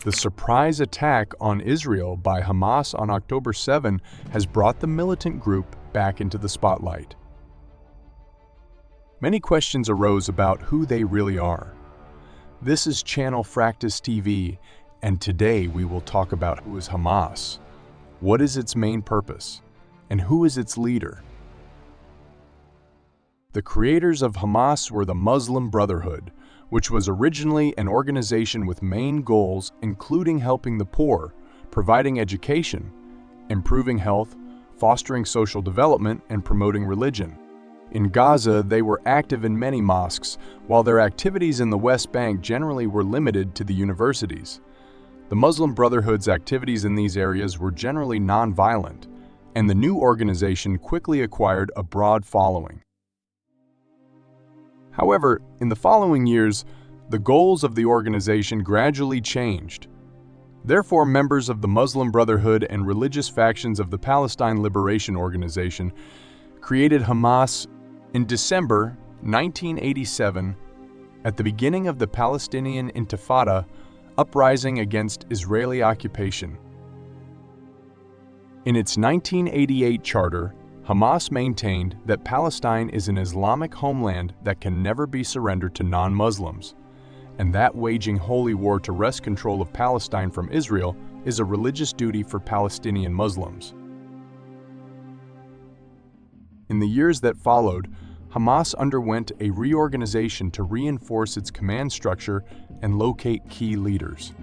The surprise attack on Israel by Hamas on October 7 has brought the militant group back into the spotlight. Many questions arose about who they really are. This is Channel Fractus TV, and today we will talk about who is Hamas, what is its main purpose, and who is its leader. The creators of Hamas were the Muslim Brotherhood, which was originally an organization with main goals including helping the poor, providing education, improving health, fostering social development, and promoting religion. In Gaza, they were active in many mosques, while their activities in the West Bank generally were limited to the universities. The Muslim Brotherhood's activities in these areas were generally non-violent, and the new organization quickly acquired a broad following. However, in the following years, the goals of the organization gradually changed. Therefore, members of the Muslim Brotherhood and religious factions of the Palestine Liberation Organization created Hamas in December 1987 at the beginning of the Palestinian Intifada uprising against Israeli occupation. In its 1988 charter, Hamas maintained that Palestine is an Islamic homeland that can never be surrendered to non-Muslims, and that waging holy war to wrest control of Palestine from Israel is a religious duty for Palestinian Muslims. In the years that followed, Hamas underwent a reorganization to reinforce its command structure and locate key leaders.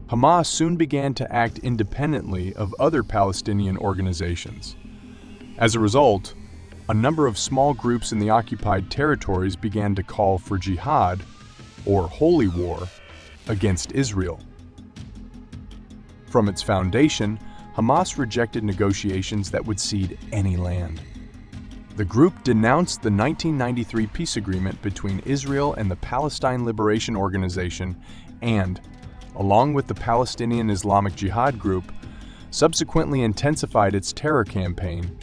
Hamas soon began to act independently of other Palestinian organizations. As a result, a number of small groups in the occupied territories began to call for jihad, or holy war, against Israel. From its foundation, Hamas rejected negotiations that would cede any land. The group denounced the 1993 peace agreement between Israel and the Palestine Liberation Organization and, along with the Palestinian Islamic Jihad group, subsequently intensified its terror campaign.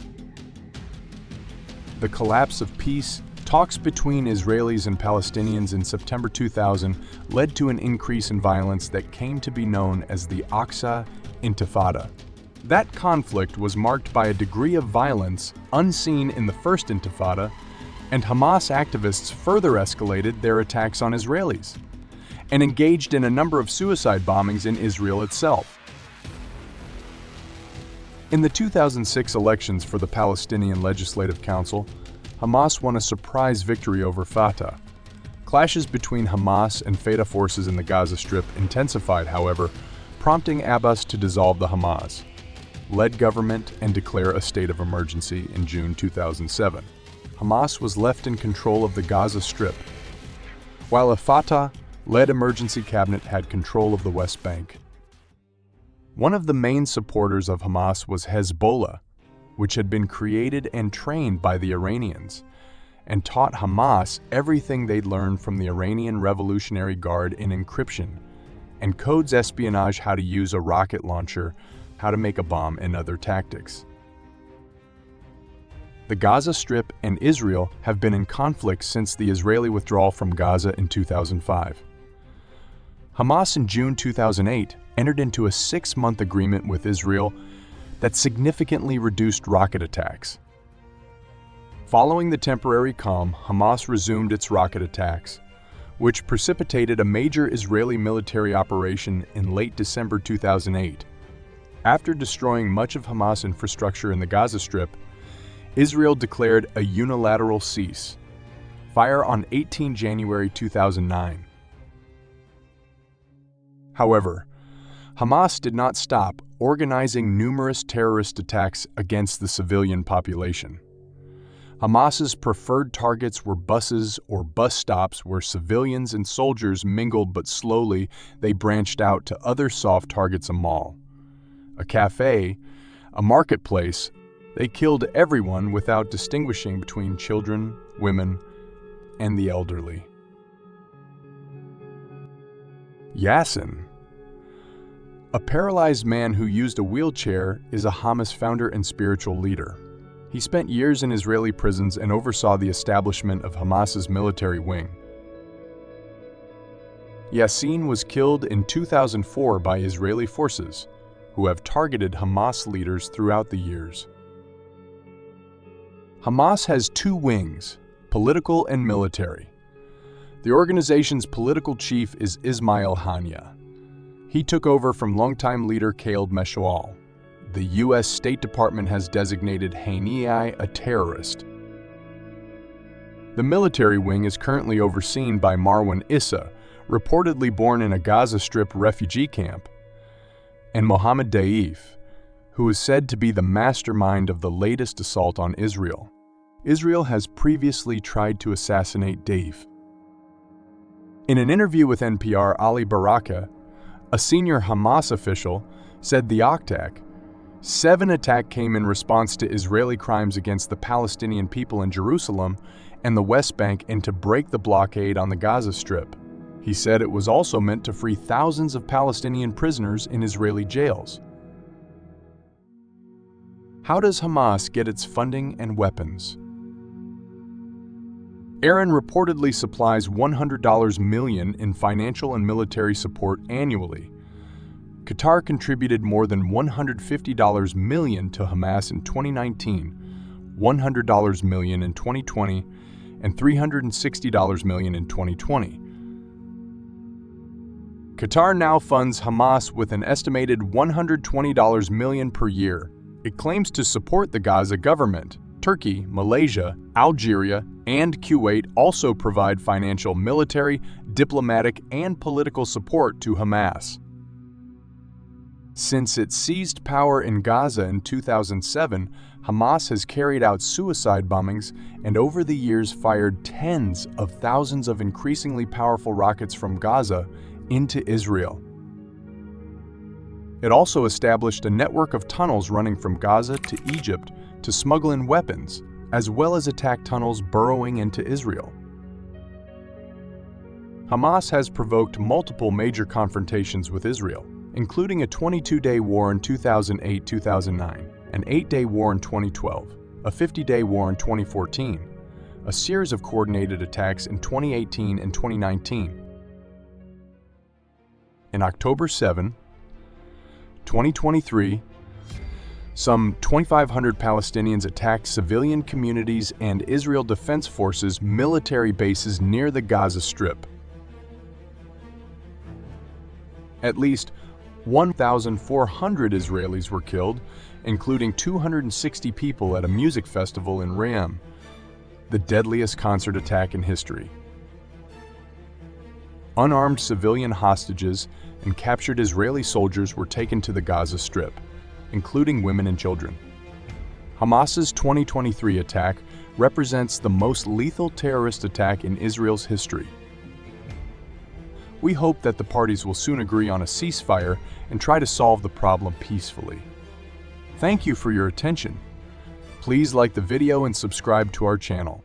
The collapse of peace talks between Israelis and Palestinians in September 2000 led to an increase in violence that came to be known as the Aqsa Intifada. That conflict was marked by a degree of violence unseen in the first Intifada, and Hamas activists further escalated their attacks on Israelis and engaged in a number of suicide bombings in Israel itself. In the 2006 elections for the Palestinian Legislative Council, Hamas won a surprise victory over Fatah. Clashes between Hamas and Fatah forces in the Gaza Strip intensified, however, prompting Abbas to dissolve the Hamas-led government and declare a state of emergency in June 2007. Hamas was left in control of the Gaza Strip, while a Fatah-led emergency cabinet had control of the West Bank. One of the main supporters of Hamas was Hezbollah, which had been created and trained by the Iranians, and taught Hamas everything they'd learned from the Iranian Revolutionary Guard in encryption, and codes espionage, how to use a rocket launcher, how to make a bomb, and other tactics. The Gaza Strip and Israel have been in conflict since the Israeli withdrawal from Gaza in 2005. Hamas in June 2008 entered into a 6-month agreement with Israel that significantly reduced rocket attacks. Following the temporary calm, Hamas resumed its rocket attacks, which precipitated a major Israeli military operation in late December 2008. After destroying much of Hamas infrastructure in the Gaza Strip, Israel declared a unilateral cease-fire on 18 January 2009. However, Hamas did not stop organizing numerous terrorist attacks against the civilian population. Hamas's preferred targets were buses or bus stops where civilians and soldiers mingled, but slowly they branched out to other soft targets: a mall, a cafe, a marketplace. They killed everyone without distinguishing between children, women, and the elderly. Yassin, a paralyzed man who used a wheelchair, is a Hamas founder and spiritual leader. He spent years in Israeli prisons and oversaw the establishment of Hamas's military wing. Yassin was killed in 2004 by Israeli forces, who have targeted Hamas leaders throughout the years. Hamas has two wings, political and military. The organization's political chief is Ismail Haniyeh. He took over from longtime leader Khaled Meshaal. The U.S. State Department has designated Haniyeh a terrorist. The military wing is currently overseen by Marwan Issa, reportedly born in a Gaza Strip refugee camp, and Mohammed Daif, who is said to be the mastermind of the latest assault on Israel. Israel has previously tried to assassinate Daif. In an interview with NPR, Ali Baraka, a senior Hamas official, said the Octaq-7 attack came in response to Israeli crimes against the Palestinian people in Jerusalem and the West Bank and to break the blockade on the Gaza Strip. He said it was also meant to free thousands of Palestinian prisoners in Israeli jails. How does Hamas get its funding and weapons? Iran reportedly supplies $100 million in financial and military support annually. Qatar contributed more than $150 million to Hamas in 2019, $100 million in 2020, and $360 million in 2020. Qatar now funds Hamas with an estimated $120 million per year. It claims to support the Gaza government. Turkey, Malaysia, Algeria, and Kuwait also provide financial, military, diplomatic, and political support to Hamas. Since it seized power in Gaza in 2007, Hamas has carried out suicide bombings and over the years fired tens of thousands of increasingly powerful rockets from Gaza into Israel. It also established a network of tunnels running from Gaza to Egypt to smuggle in weapons, as well as attack tunnels burrowing into Israel. Hamas has provoked multiple major confrontations with Israel, including a 22-day war in 2008-2009, an 8-day war in 2012, a 50-day war in 2014, a series of coordinated attacks in 2018 and 2019. In October 7, 2023, some 2,500 Palestinians attacked civilian communities and Israel Defense Forces military bases near the Gaza Strip. At least 1,400 Israelis were killed, including 260 people at a music festival in Re'em, the deadliest concert attack in history. Unarmed civilian hostages and captured Israeli soldiers were taken to the Gaza Strip, including women and children. Hamas's 2023 attack represents the most lethal terrorist attack in Israel's history. We hope that the parties will soon agree on a ceasefire and try to solve the problem peacefully. Thank you for your attention. Please like the video and subscribe to our channel.